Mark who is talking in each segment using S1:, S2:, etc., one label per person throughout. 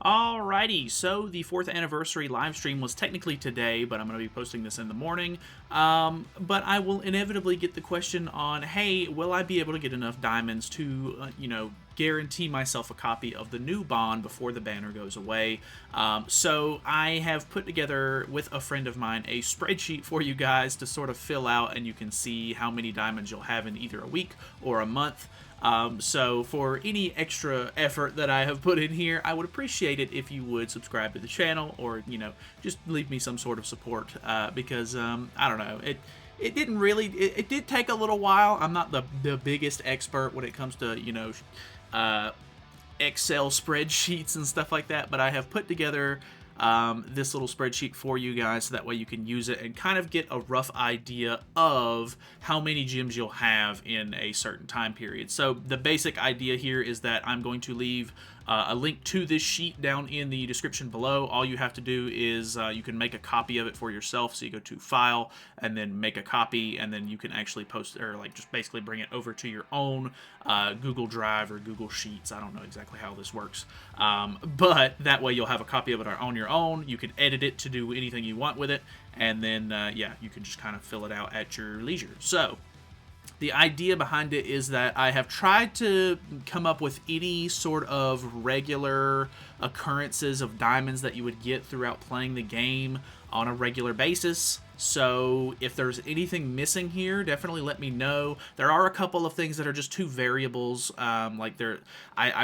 S1: Alrighty, so the 4th anniversary live stream was technically today, but I'm going to be posting this in the morning. But I will inevitably get the question on, hey, will I be able to get enough diamonds to, guarantee myself a copy of the new Bond before the banner goes away? So I have put together, with a friend of mine, a spreadsheet for you guys to sort of fill out, and you can see how many diamonds you'll have in either a week or a month. So for any extra effort that I have put in here, I would appreciate it if you would subscribe to the channel or, just leave me some sort of support because, I don't know, it didn't really, it did take a little while. I'm not the biggest expert when it comes to, Excel spreadsheets and stuff like that, but I have put together this little spreadsheet for you guys so that way you can use it and kind of get a rough idea of how many gems you'll have in a certain time period. So the basic idea here is that I'm going to leave a link to this sheet down in the description below. All you have to do is you can make a copy of it for yourself. So you go to File and then make a copy, and then you can actually post or just basically bring it over to your own Google Drive or Google Sheets. I don't know exactly how this works, but that way you'll have a copy of it on your own. You can edit it to do anything you want with it, and then yeah, you can just kind of fill it out at your leisure. So the idea behind it is that I have tried to come up with any sort of regular occurrences of diamonds that you would get throughout playing the game on a regular basis. So if there's anything missing here, definitely let me know. There are a couple of things that are just two variables. I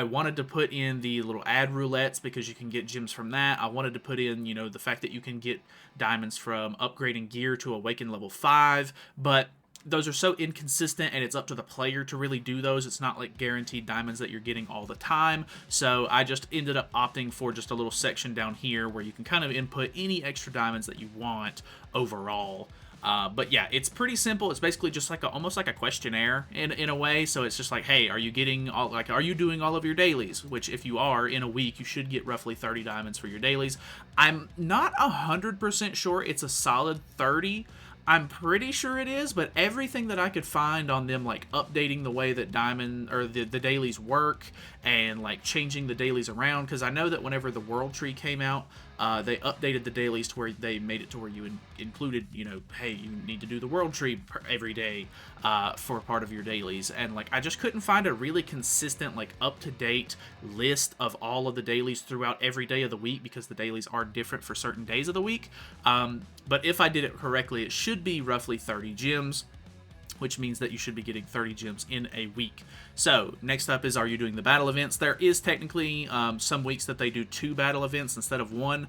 S1: wanted to put in the little ad roulettes because you can get gems from that. I wanted to put in, the fact that you can get diamonds from upgrading gear to Awaken level 5, but those are so inconsistent, and it's up to the player to really do those. It's not like guaranteed diamonds that you're getting all the time. So I just ended up opting for just a little section down here where you can kind of input any extra diamonds that you want overall. But yeah, it's pretty simple. It's basically just like almost like a questionnaire in a way. So it's just like, hey, are you getting are you doing all of your dailies? Which if you are, in a week, you should get roughly 30 diamonds for your dailies. I'm not 100% sure it's a solid 30. I'm pretty sure it is, but everything that I could find on them, like updating the way that diamond or the dailies work and like changing the dailies around, because I know that whenever the world tree came out, they updated the dailies to where they made it to where you included, hey, you need to do the world tree every day for part of your dailies. And like, I just couldn't find a really consistent, like up-to-date list of all of the dailies throughout every day of the week, because the dailies are different for certain days of the week. But if I did it correctly, it should be roughly 30 gems, which means that you should be getting 30 gems in a week. So next up is, are you doing the battle events? There is technically some weeks that they do 2 battle events instead of 1.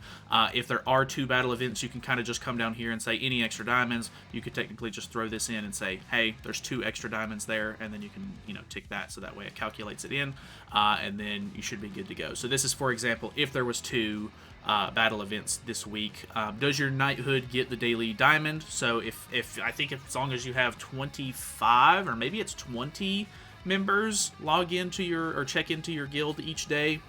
S1: If there are 2 battle events, you can kind of just come down here and say any extra diamonds. You could technically just throw this in and say, hey, there's 2 extra diamonds there, and then you can tick that, so that way it calculates it in, and then you should be good to go. So this is, for example, if there was 2 battle events this week. Does your knighthood get the daily diamond? So if I think as long as you have 25 or maybe it's 20 members log into your or check into your guild each day,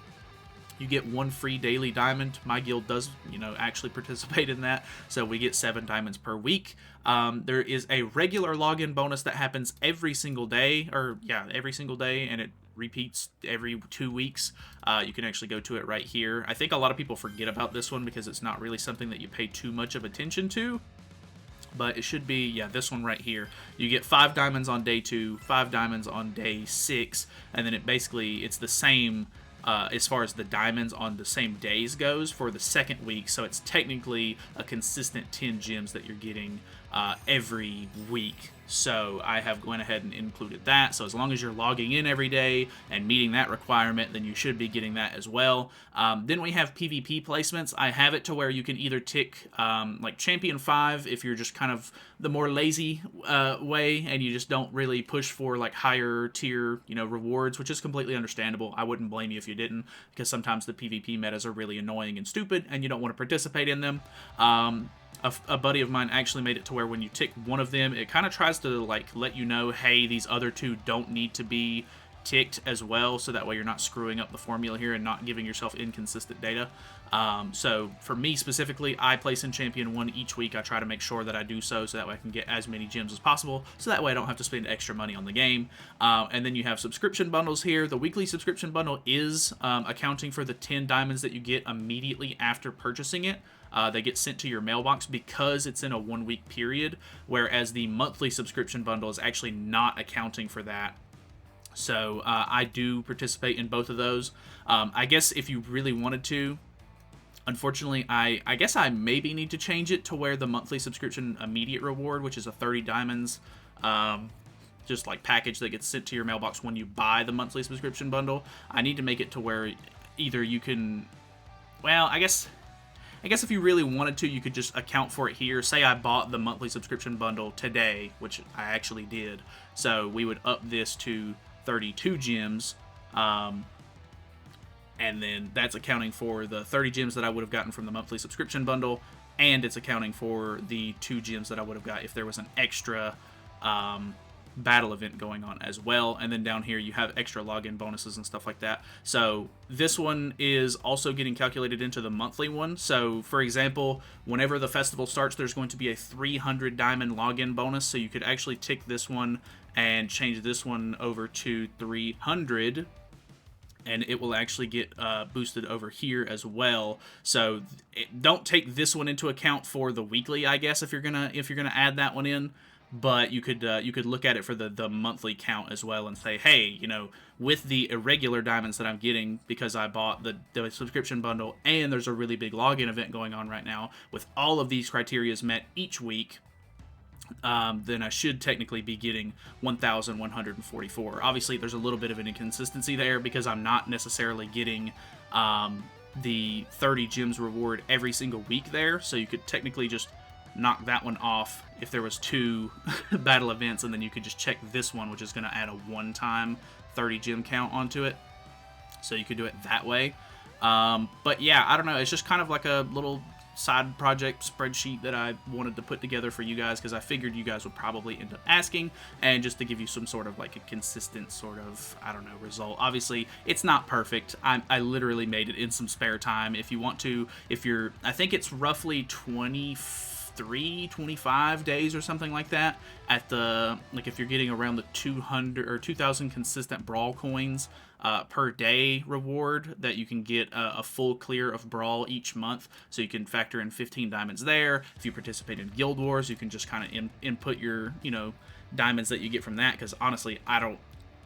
S1: you get 1 free daily diamond. My guild does, actually participate in that, so we get 7 diamonds per week. There is a regular login bonus that happens every single day, every single day, and it repeats every 2 weeks. You can actually go to it right here. I think a lot of people forget about this one because it's not really something that you pay too much of attention to, but it should be, this one right here. You get 5 diamonds on day 2, 5 diamonds on day 6, and then it's the same as far as the diamonds on the same days goes for the second week. So it's technically a consistent 10 gems that you're getting every week. So I have gone ahead and included that. So as long as you're logging in every day and meeting that requirement, then you should be getting that as well. Then we have PvP placements. I have it to where you can either tick like Champion 5 if you're just kind of the more lazy way and you just don't really push for like higher tier rewards, which is completely understandable. I wouldn't blame you if you didn't, because sometimes the PvP metas are really annoying and stupid and you don't want to participate in them. A buddy of mine actually made it to where when you tick one of them, it kind of tries to like let you know, hey, these other 2 don't need to be ticked as well, so that way you're not screwing up the formula here and not giving yourself inconsistent data. So for me specifically, I place in Champion 1 each week. I try to make sure that I do so that way I can get as many gems as possible, so that way I don't have to spend extra money on the game. And then you have subscription bundles here. The weekly subscription bundle is accounting for the 10 diamonds that you get immediately after purchasing it. They get sent to your mailbox because it's in a 1-week period, whereas the monthly subscription bundle is actually not accounting for that. So I do participate in both of those. I guess if you really wanted to, unfortunately, I guess I maybe need to change it to where the monthly subscription immediate reward, which is a 30 diamonds, just like package that gets sent to your mailbox when you buy the monthly subscription bundle. I need to make it to where either you can, well, I guess if you really wanted to, you could just account for it here. Say I bought the monthly subscription bundle today, which I actually did. So we would up this to 32 gems, and then that's accounting for the 30 gems that I would have gotten from the monthly subscription bundle, and it's accounting for the 2 gems that I would have got if there was an extra battle event going on as well. And then down here you have extra login bonuses and stuff like that. So this one is also getting calculated into the monthly one. So for example, whenever the festival starts, there's going to be a 300 diamond login bonus, so you could actually tick this one and change this one over to 300, and it will actually get boosted over here as well. So don't take this one into account for the weekly, I guess, if you're gonna add that one in. But you could look at it for the monthly count as well and say, hey, you know, with the irregular diamonds that I'm getting because I bought the subscription bundle and there's a really big login event going on right now, with all of these criterias met each week, then I should technically be getting 1,144. Obviously, there's a little bit of an inconsistency there because I'm not necessarily getting the 30 gems reward every single week there, so you could technically just knock that one off if there was 2 battle events, and then you could just check this one, which is going to add a one-time 30 gem count onto it, so you could do it that way. But yeah, I don't know, it's just kind of like a little side project spreadsheet that I wanted to put together for you guys, because I figured you guys would probably end up asking, and just to give you some sort of like a consistent sort of, I don't know, result. Obviously it's not perfect. I literally made it in some spare time. If you want to, I think it's roughly 25 days or something like that at the, like, if you're getting around the 200 or 2,000 consistent brawl coins per day reward, that you can get a full clear of brawl each month, so you can factor in 15 diamonds there. If you participate in guild wars, you can just kind of input your, you know, diamonds that you get from that, because honestly I don't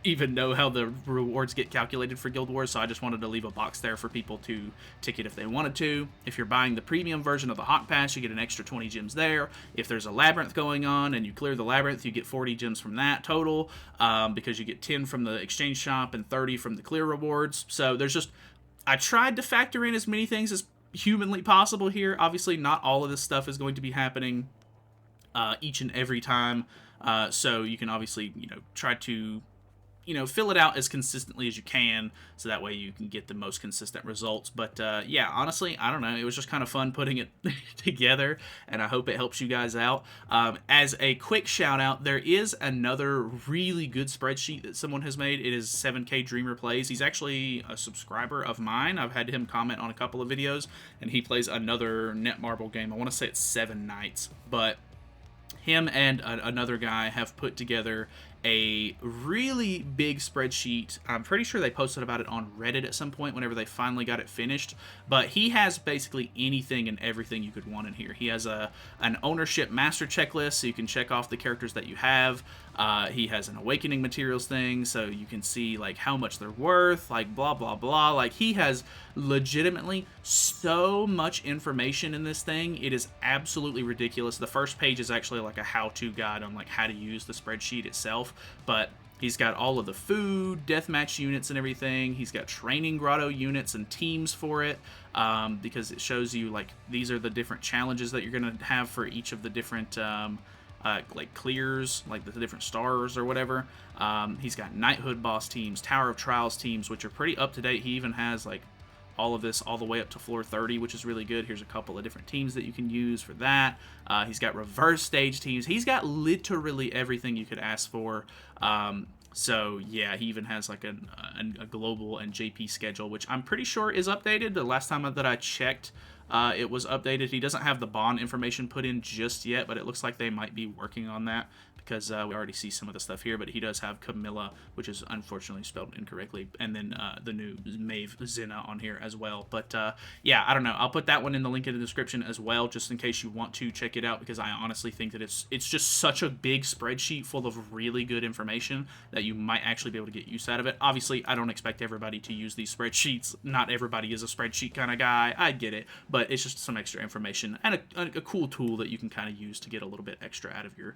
S1: even know how the rewards get calculated for guild wars, so I just wanted to leave a box there for people to ticket if they wanted to. If you're buying the premium version of the hawk pass, you get an extra 20 gems there. If there's a labyrinth going on and you clear the labyrinth, you get 40 gems from that total, because you get 10 from the exchange shop and 30 from the clear rewards. So there's just, I tried to factor in as many things as humanly possible here. Obviously not all of this stuff is going to be happening each and every time, so you can obviously, you know, try to, you know, fill it out as consistently as you can, so that way you can get the most consistent results. But yeah, honestly, I don't know, it was just kind of fun putting it together, and I hope it helps you guys out. As a quick shout out, there is another really good spreadsheet that someone has made. It is 7K Dreamer Plays. He's actually a subscriber of mine. I've had him comment on a couple of videos, and he plays another Netmarble game. I want to say it's 7 Nights, but him and another guy have put together a really big spreadsheet. I'm pretty sure they posted about it on Reddit at some point whenever they finally got it finished, but he has basically anything and everything you could want in here. He has an ownership master checklist, so you can check off the characters that you have. He has an awakening materials thing, so you can see like how much they're worth, like blah blah blah. Like, he has legitimately so much information in this thing. It is absolutely ridiculous. The first page is actually like a how-to guide on like how to use the spreadsheet itself, but he's got all of the food, deathmatch units and everything. He's got training grotto units and teams for it, because it shows you like these are the different challenges that you're gonna have for each of the different like clears, like the different stars or whatever. He's got knighthood boss teams, Tower of Trials teams, which are pretty up to date. He even has like all of this all the way up to floor 30, which is really good. Here's a couple of different teams that you can use for that. He's got reverse stage teams. He's got literally everything you could ask for. So yeah, he even has like a global and JP schedule, which I'm pretty sure is updated. The last time that I checked, it was updated. He doesn't have the bond information put in just yet, but it looks like they might be working on that because we already see some of the stuff here. But he does have Camilla, which is unfortunately spelled incorrectly, and then the new Maeve Zena on here as well. But yeah, I don't know. I'll put that one in the link in the description as well, just in case you want to check it out, because I honestly think that it's just such a big spreadsheet full of really good information that you might actually be able to get use out of it. Obviously, I don't expect everybody to use these spreadsheets. Not everybody is a spreadsheet kind of guy. I get it, but it's just some extra information and a cool tool that you can kind of use to get a little bit extra out of your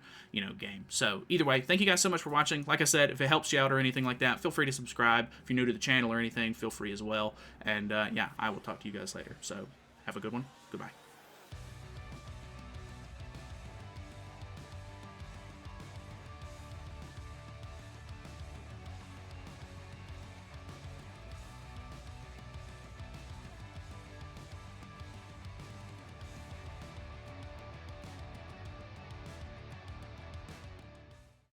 S1: game. So either way, thank you guys so much for watching. Like I said, if it helps you out or anything like that, feel free to subscribe. If you're new to the channel or anything, feel free as well. And yeah, I will talk to you guys later. So have a good one. Goodbye.